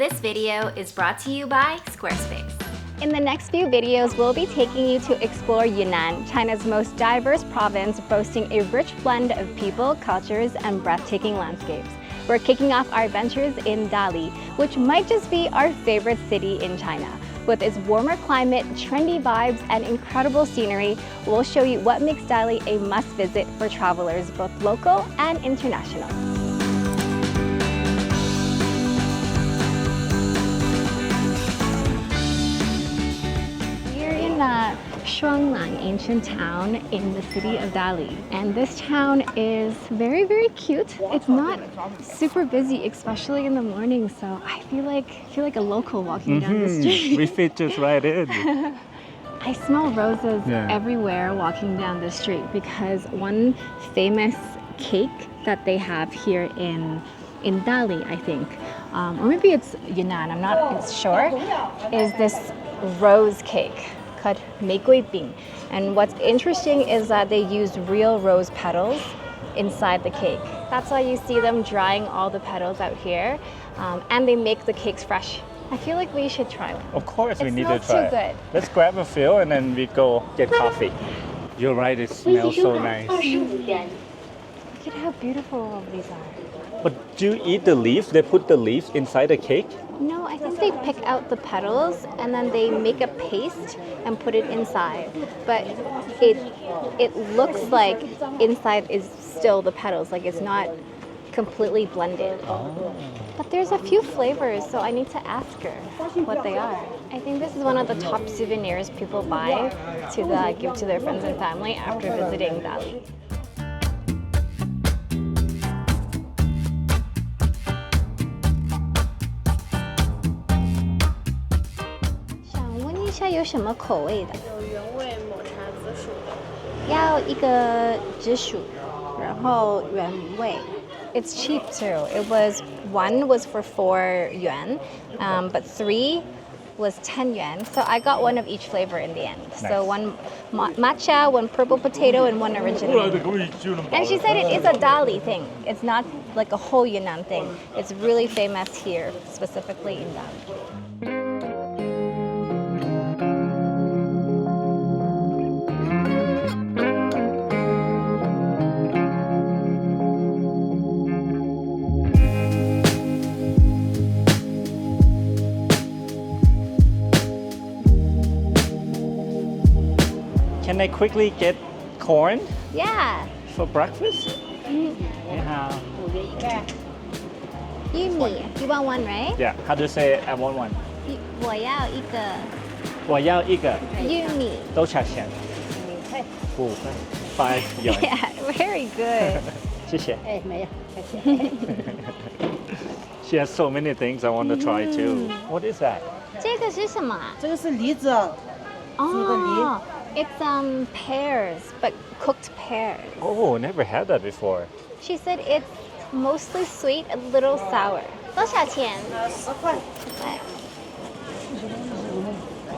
This video is brought to you by Squarespace. In the next few videos, we'll be taking you to explore Yunnan, China's most diverse province, boasting a rich blend of people, cultures, and breathtaking landscapes. We're kicking off our adventures in Dali, which might just be our favorite city in China. With its warmer climate, trendy vibes, and incredible scenery, we'll show you what makes Dali a must-visit for travelers, both local and international. Shuanglang Ancient Town in the city of Dali. And this town is very, very cute. It's not super busy, especially in the morning, so I feel like a local walking down the street. We fit just right in. I smell roses everywhere walking down the street because one famous cake that they have here in Dali, I think, or maybe it's Yunnan, I'm not sure, is this rose cake called 玫瑰饼. And what's interesting is that they use real rose petals inside the cake. That's why you see them drying all the petals out here, and they make the cakes fresh. I feel like we should try one. Of course, we need to It try. smells too good. Let's grab a few and then we go get coffee. You're right, it smells so nice. Look at how beautiful all of these are. But do you eat the leaves? They put the leaves inside the cake? No, I think they pick out the petals and then they make a paste and put it inside. But it looks like inside is still the petals, like it's not completely blended. Oh. But there's a few flavors, so I need to ask her what they are. I think this is one of the top souvenirs people buy to give to their friends and family after visiting Dali.有什么口味的？有原味抹茶紫薯的。要一个紫薯，然后原味。It's cheap too. One was for 4 yuan, but 3 was 10 yuan. So I got one of each flavor in the end. Nice. So one matcha, one purple potato, and one original. And she said it is a Dali thing. It's not like a whole Yunnan thing. It's really famous here, specifically in Dali. Can I quickly get corn Yeah. for breakfast? Yeah. 玉米. You want one, right? Yeah, how do you say I want one? 我要一个我要一个玉米. 多少钱？5块5 yuan. Yeah, very good. 谢谢。哎，没有，谢谢。 She has so many things I want to try too. What is that? 这个是什么啊？这个是梨子，哦 it's pears, but cooked pears. Oh, never had that before. She said it's mostly sweet, a little sour. 多少钱10块。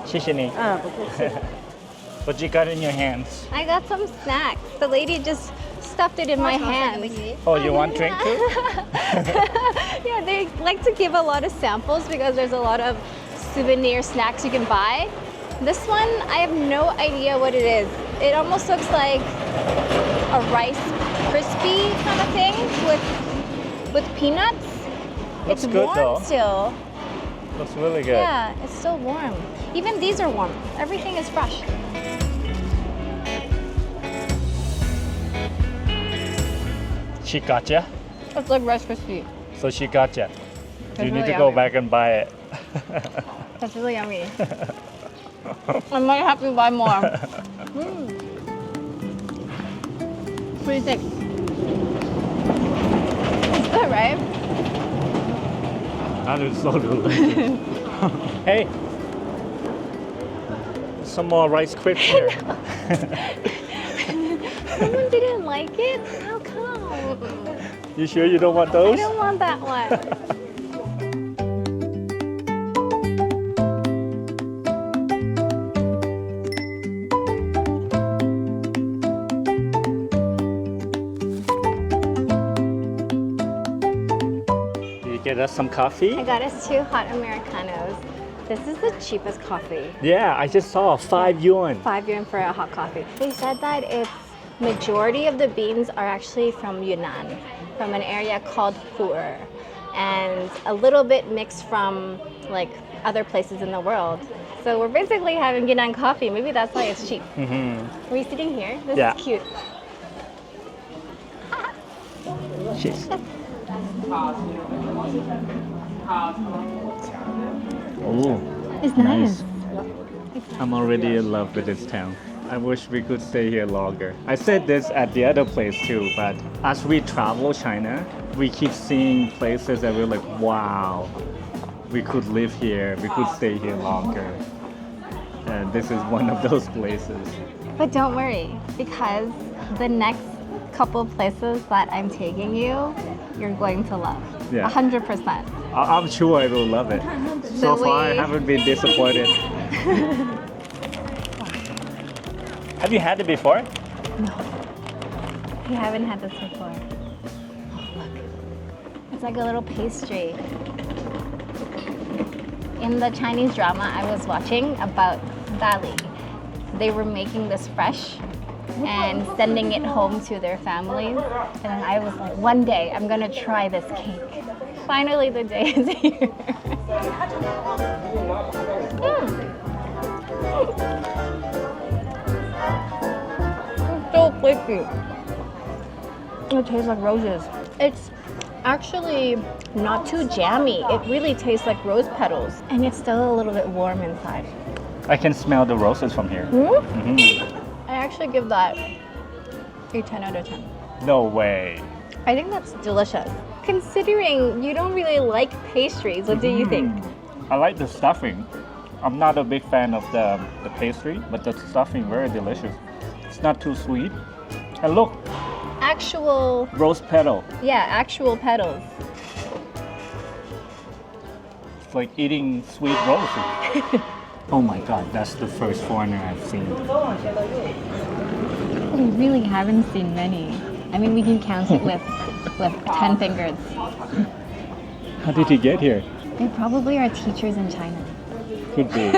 谢谢你。不客气。 What you got in your hands? I got some snacks. The lady just stuffed it in my hands. Oh, you want drink too? Yeah, they like to give a lot of samples because there's a lot of souvenir snacks you can buy. This one, I have no idea what it is. It almost looks like a rice crispy kind of thing with peanuts. Looks It's good, warm though. still. Looks really good. Yeah, it's still warm. Even these are warm. Everything is fresh. She got ya? It's like rice crispy. So she got ya. You It's need really to go yummy. back and buy it. That's really yummy. I might have to buy more. Pretty thick. It's good, right? That is so delicious. Hey, some more rice crisps here. Someone didn't like it? How come? You sure you don't want I those? don't want that one. get us some coffee? I got us 2 hot Americanos. This is the cheapest coffee. Yeah, I just saw 5 yuan. 5 yuan for a hot coffee. They said that it's majority of the beans are actually from Yunnan, from an area called Flora, and a little bit mixed from like other places in the world. So we're basically having Yunnan coffee. Maybe that's why it's cheap. Are we sitting here? This Yeah. is cute. Cheers. Oh, It's nice. I'm already in love with this town. I wish we could stay here longer. I said this at the other place too, but as we travel China, we keep seeing places that we're like, wow, we could live here, we could stay here longer. And this is one of those places. But don't worry, because the next couple places that I'm taking you, you're going to love. Yeah. 100%. I'm sure I will love it. So The far, I way- haven't been disappointed. Have you had it before? We haven't had this before. Oh, look. It's like a little pastry. In the Chinese drama I was watching about Dali, they were making this fresh and sending it home to their families. And I was like, one day I'm gonna try this cake. Finally, the day is here. It's so flaky. It tastes like roses. It's actually not too jammy. It really tastes like rose petals. And it's still a little bit warm inside. I can smell the roses from here. I actually give that a 10 out of 10. No way. I think that's delicious. Considering you don't really like pastries, what do you think? I like the stuffing. I'm not a big fan of the pastry, but the stuffing very delicious. It's not too sweet. And look, Actual, rose petal. yeah, actual petals. It's like eating sweet roses. Oh my god, that's the first foreigner I've seen. We really haven't seen many. I mean, we can count it with 10 fingers. How did he get here? They probably are teachers in China. Could be.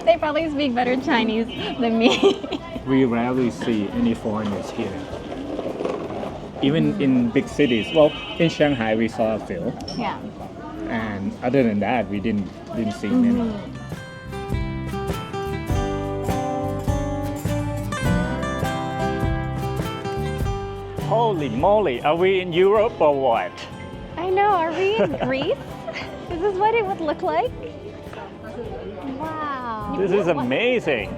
They probably speak better Chinese than me. We rarely see any foreigners here. Even in big cities. Well, in Shanghai we saw a few, Yeah. and other than that we didn't see many. Holy moly, are we in Europe or what? I know, are we in Greece? Is this what it would look like? Wow. This is amazing.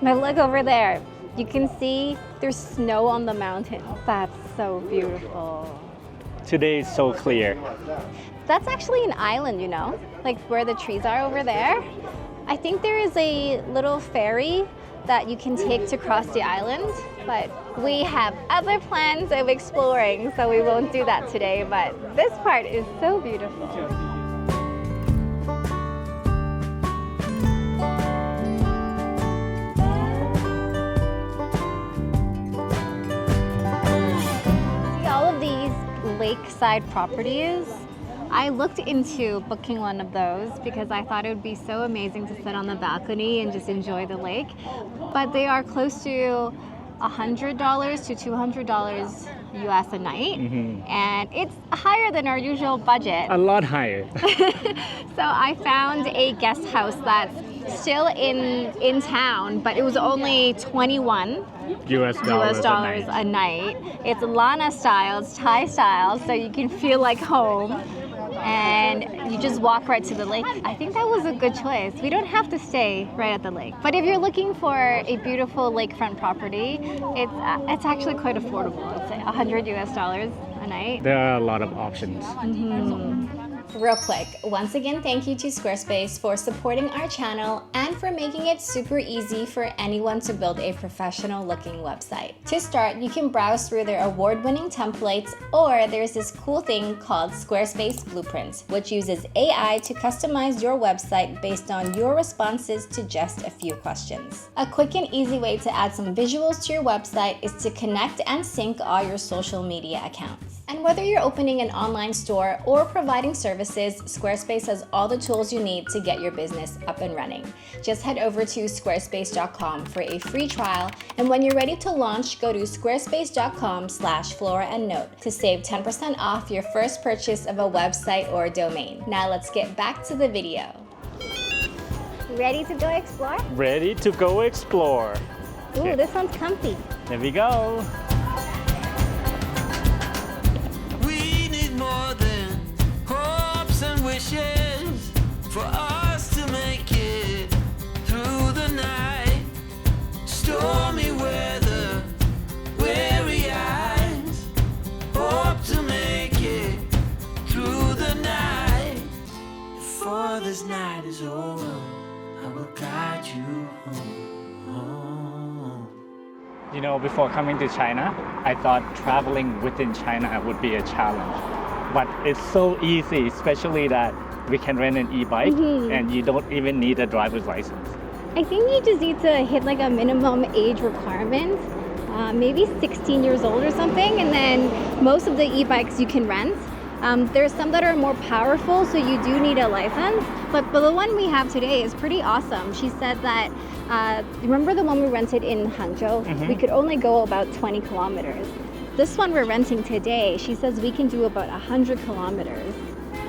Now look over there. You can see there's snow on the mountain. That's so beautiful. Today is so clear. That's actually an island, you know? Like where the trees are over there. I think there is a little ferry that you can take to cross the island, but we have other plans of exploring, so we won't do that today, but this part is so beautiful. See all of these lakeside properties? I looked into booking one of those because I thought it would be so amazing to sit on the balcony and just enjoy the lake. But they are close to $100 to $200 US a night. And it's higher than our usual budget. A lot higher. So I found a guest house that's still in town, but it was only 21 US dollars a night. It's Lana style, it's Thai style, so you can feel like home. And you just walk right to the lake. I think that was a good choice. We don't have to stay right at the lake. But if you're looking for a beautiful lakefront property, it's actually quite affordable. It's like $100 US a night. There are a lot of options. Real quick, once again, thank you to Squarespace for supporting our channel and for making it super easy for anyone to build a professional looking website. To start, you can browse through their award-winning templates, or there's this cool thing called Squarespace Blueprints, which uses AI to customize your website based on your responses to just a few questions. A quick and easy way to add some visuals to your website is to connect and sync all your social media accounts. And whether you're opening an online store or providing services, Squarespace has all the tools you need to get your business up and running. Just head over to squarespace.com for a free trial, and when you're ready to launch, go to squarespace.com/floraandnote to save 10% off your first purchase of a website or domain. Now let's get back to the video. Ready to go explore? Ready to go explore. Ooh, Okay. this one's comfy. There we go. We need more than hopes and wishes for us to make it through the night. Stormy weather, weary eyes, hope to make it through the night. Before this night is over, I will guide you home. You know, before coming to China, I thought traveling within China would be a challenge. But it's so easy, especially that we can rent an e-bike and you don't even need a driver's license. I think you just need to hit like a minimum age requirement, maybe 16 years old or something, and then most of the e-bikes you can rent. There's some that are more powerful, so you do need a license, but the one we have today is pretty awesome. She said that, remember the one we rented in Hangzhou? We could only go about 20 kilometers. This one we're renting today, she says we can do about 100 kilometers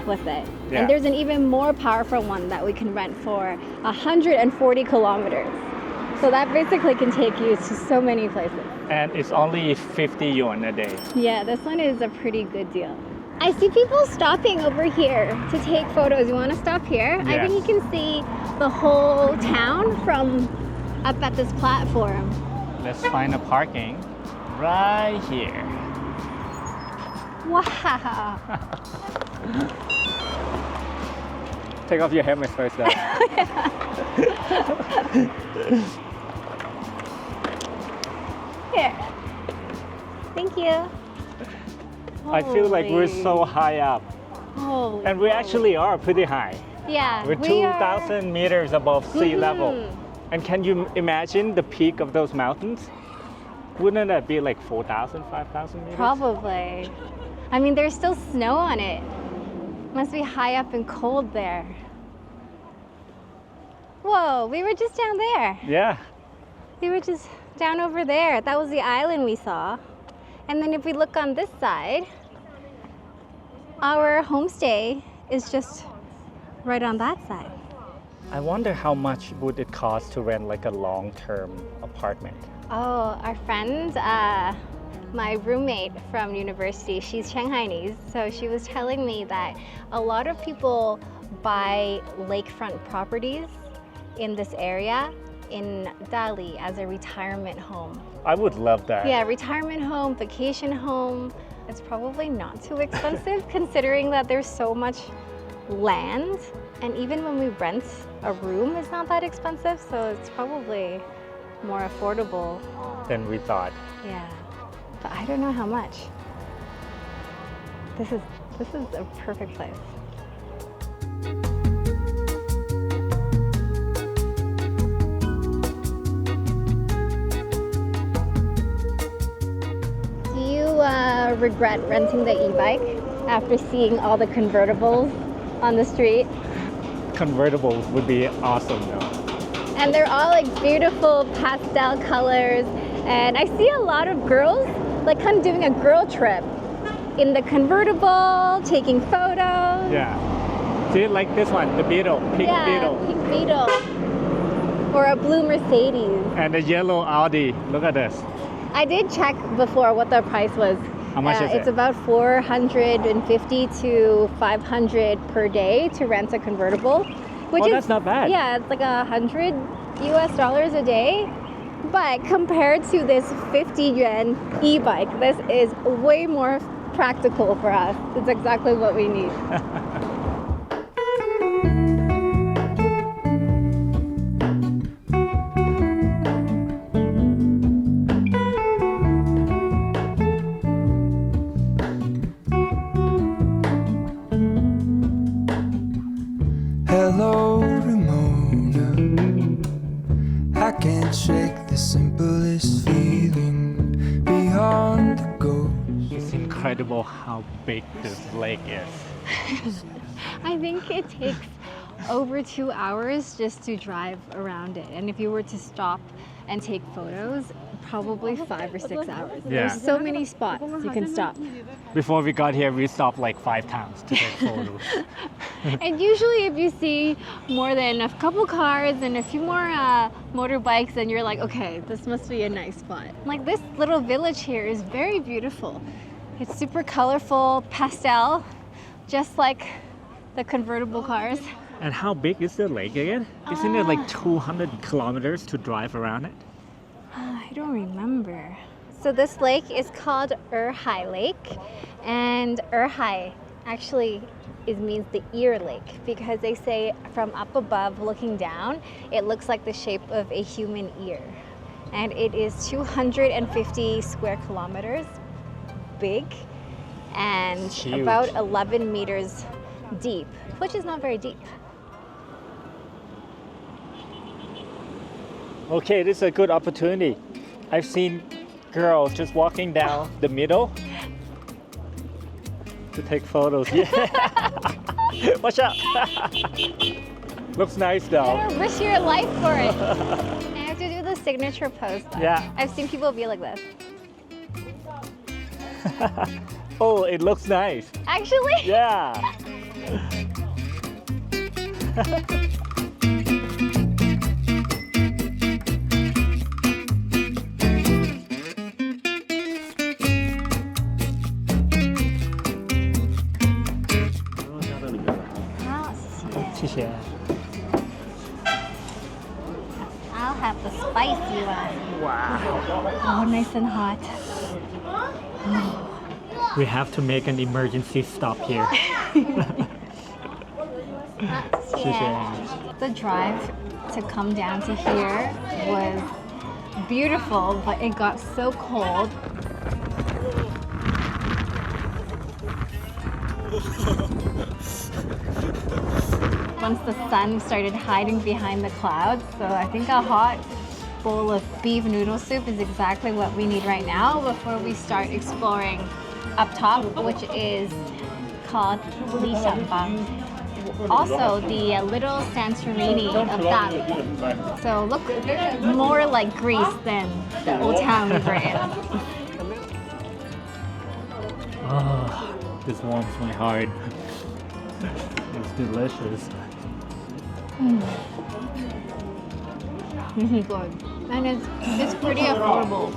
with it. Yeah. And there's an even more powerful one that we can rent for 140 kilometers. So that basically can take you to so many places. And it's only 50 yuan a day. Yeah, this one is a pretty good deal. I see people stopping over here to take photos. You want to stop here? I think you can see the whole town from up at this platform. Let's find a parking right here. Wow. Take off your helmet first though. Here. Thank you. I feel like we're so high up. Oh, And we actually are pretty high. yeah, We're we are- 2,000 meters above sea level. And can you imagine the peak of those mountains? Wouldn't that be like 4,000, 5,000 meters? Probably. I mean, there's still snow on it. Must be high up and cold there. Whoa, we were just down there. Yeah. We were just down over there. That was the island we saw. And then if we look on this side, our homestay is just right on that side. I wonder how much would it cost to rent like a long-term apartment? Oh, our friend, my roommate from university, she's Shanghainese, so she was telling me that a lot of people buy lakefront properties in this area in Dali as a retirement home. I would love that. Yeah, retirement home, vacation home. It's probably not too expensive considering that there's so much land. And even when we rent a room, it's not that expensive, so it's probably more affordable. Than we thought. Yeah, but I don't know how much. This is a perfect place. Do you regret renting the e-bike after seeing all the convertibles on the street? Convertibles would be awesome though. And they're all like beautiful pastel colors. And I see a lot of girls like kind of doing a girl trip in the convertible, taking photos. Yeah. See, like this one, the Beetle, pink Beetle. Pink Beetle. Or a blue Mercedes. And the yellow Audi. Look at this. I did check before what the price was. How much is It's it? about 450 to 500 per day to rent a convertible. Which is that's not bad. Yeah, it's like $100 US a day. But compared to this 50 yuan e-bike, this is way more practical for us. It's exactly what we need. Hello, Ramona. I can't shake the simplest feeling beyond the ghost. It's incredible. incredible how big this lake is. I think it takes over 2 hours just to drive around it. And if you were to stop and take photos, probably 5 or 6 hours. Yeah. There's so many spots you can stop. Before we got here, we stopped like 5 times to take photos. And usually if you see more than a couple cars and a few more motorbikes, then you're like, okay, this must be a nice spot. Like this little village here is very beautiful. It's super colorful, pastel, just like the convertible cars. And how big is the lake again? Isn't it like 200 kilometers to drive around it? I don't remember. So this lake is called Erhai Lake, and Erhai actually means the ear lake, because they say from up above looking down, it looks like the shape of a human ear. And it is 250 square kilometers big and Huge. about 11 meters deep, which is not very deep. Okay, this is a good opportunity. I've seen girls just walking down the middle to take photos. Yeah. Watch out. Looks nice You though. gotta risk your life for it. I have to do the signature pose though. Yeah. I've seen people be like this. Oh, it looks nice. Actually? Yeah. I'll have the spicy one. Wow. Oh, nice and hot. We have to make an emergency stop here. Yeah. The drive to come down to here was beautiful, but it got so cold. Once the sun started hiding behind the clouds, so I think a hot bowl of beef noodle soup is exactly what we need right now before we start exploring up top, which is called Li Xiangbang. Also, the little Santorini of Dali. So look more like Greece than the old town we were in. Oh, this warms my heart. It's delicious. This is good. And it's pretty affordable.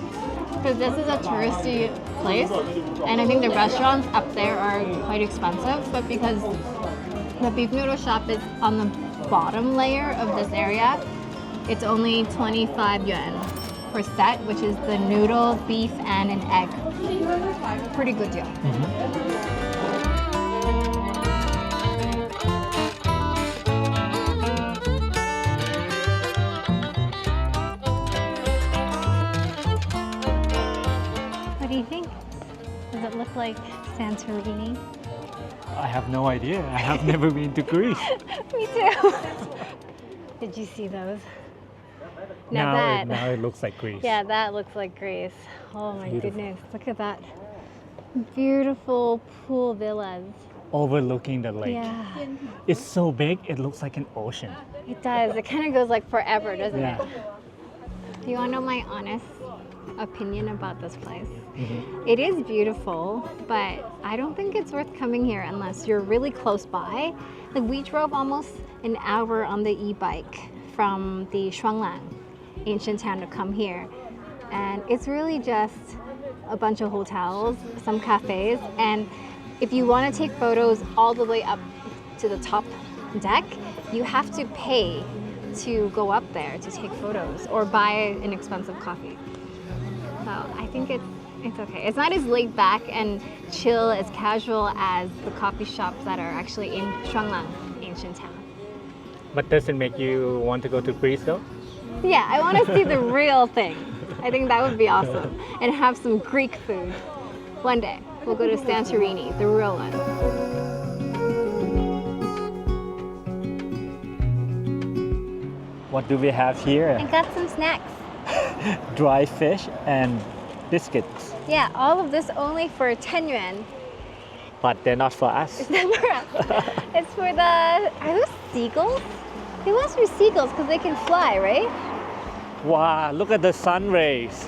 Because this is a touristy place, and I think the restaurants up there are quite expensive, but because the beef noodle shop is on the bottom layer of this area, it's only 25 yuan per set, which is the noodle, beef, and an egg. Pretty good deal. What do you think? Does it look like Santorini? I have no idea. I have never been to Greece. Me too. Did you see those? Now it looks like Greece. Yeah, that looks like Greece. Oh my goodness, look at that. Beautiful pool villas. Overlooking the lake. Yeah, It's so big, it looks like an ocean. it does. It kind of goes like forever, doesn't Yeah. it? You want to know my honest opinion about this place? Mm-hmm. It is beautiful, but I don't think it's worth coming here unless you're really close by. Like we drove almost an hour on the e-bike from the Shuanglang Ancient Town to come here. And it's really just a bunch of hotels, some cafes, and if you want to take photos all the way up to the top deck, you have to pay to go up there to take photos or buy an expensive coffee. So I think it's okay. It's not as laid back and chill, as casual as the coffee shops that are actually in Shuanglang Ancient Town. But does it make you want to go to Greece though? Yeah, I want to see the real thing. I think that would be awesome. And have some Greek food. One day, we'll go to Santorini, the real one. What do we have here? I got some snacks. Dry fish and biscuits, Yeah, all of this only for 10 yuan. but they're not for us. It's for the, are those seagulls? They must be seagulls because they can fly, right? Wow, look at the sun rays.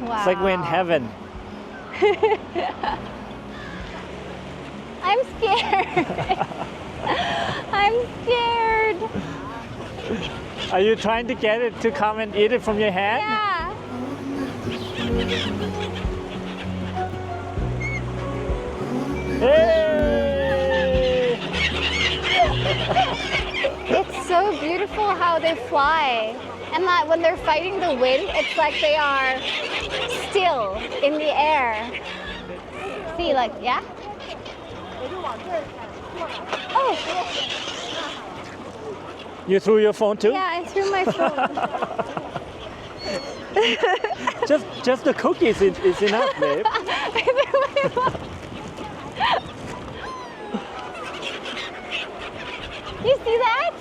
Wow. It's like we're in heaven. I'm scared. I'm scared. Are you trying to get it to come and eat it from your hand? Yeah. Hey! It's so beautiful how they fly. And that when they're fighting the wind, it's like they are still in the air. See, like, yeah? Oh, You threw your phone too? yeah, I threw my phone. Just the cookies is enough, babe. You see that?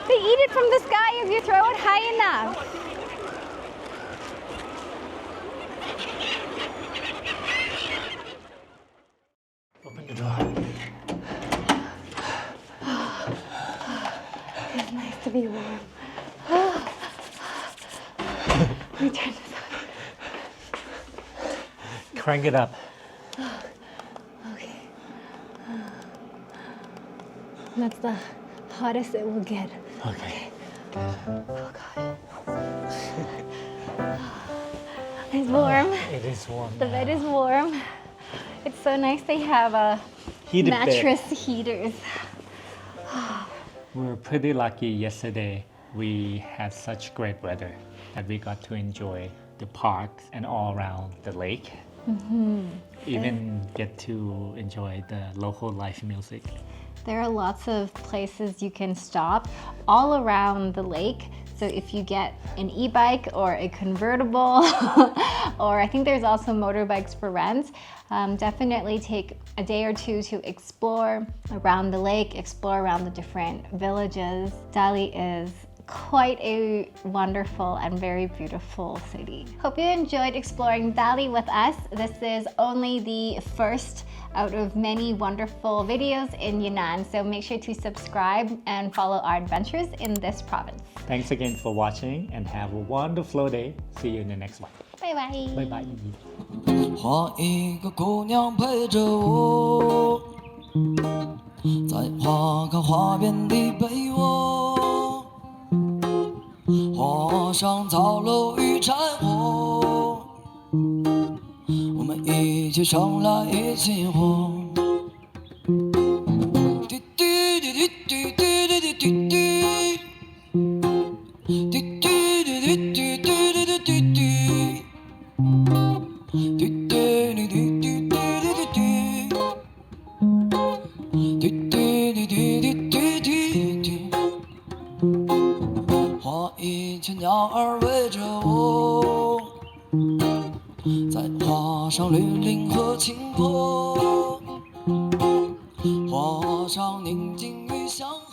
They eat it from the sky if you throw it high enough. Open the door. It's nice to be warm. Let me turn this on. Crank it up. Okay. That's the hottest it will get. Okay. Oh God. It's warm. It is warm. The bed is warm. It's so nice they have Heated bed. mattress heaters. We were pretty lucky yesterday. We had such great weather that we got to enjoy the parks and all around the lake. Even get to enjoy the local live music. There are lots of places you can stop all around the lake. So if you get an e-bike or a convertible, or I think there's also motorbikes for rent, definitely take a day or two to explore around the lake, explore around the different villages. Dali is quite a wonderful and very beautiful city. Hope you enjoyed exploring Dali with us. This is only the first out of many wonderful videos in Yunnan, so make sure to subscribe and follow our adventures in this province. Thanks again for watching and have a wonderful day. See you in the next one. Bye bye. Bye bye. 画一个姑娘陪着我，再画个花边的被窝，画上草楼与柴火，我们一起生来一起活。滴滴滴滴滴滴滴滴滴滴。画一群鸟儿围着我，再画上绿林和青坡，画上宁静与祥和。